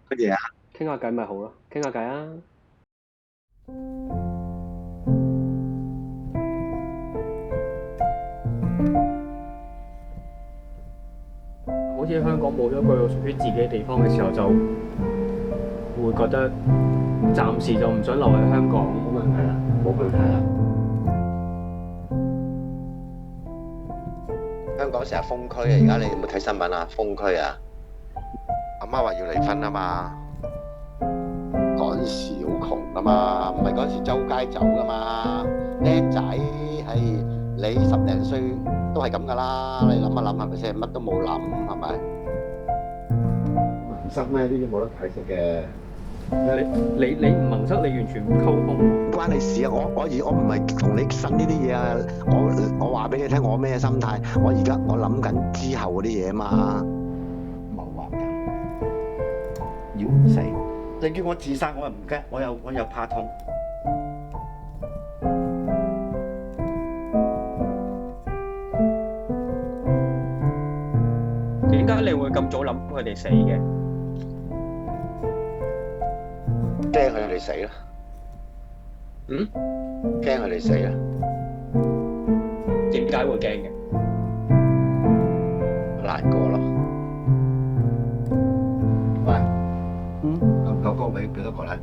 乜嘢啊？傾下偈咪好咯，傾下偈啊！好似香港冇咗個屬於自己地方嘅時候，就會覺得暫時就唔想留喺香港。冇問題啦，冇問題啦。香港成日封區啊！而家你有冇睇新聞啊？封區啊！阿媽話要離婚啊嘛，嗰陣時好窮噶嘛，唔係嗰陣時周街走噶嘛。僆仔係你10零歲都係咁噶啦，你諗一諗係咪先？乜都冇諗係咪？民生咧呢啲冇得解釋嘅。你唔盟塞，你完全唔溝通。唔關你事啊！我唔係同你呻呢啲嘢啊！我話俾你聽，我咩心態？我而家諗緊之後嗰啲嘢嘛。謀劃緊，要死！你叫我自殺，我又唔驚，我又怕痛。點解你會咁早諗佢哋死嘅？驚佢哋死啦！嗯？驚佢哋死啦！點解會驚嘅？難過咯。喂，嗯？夠唔夠高俾幾多個咧？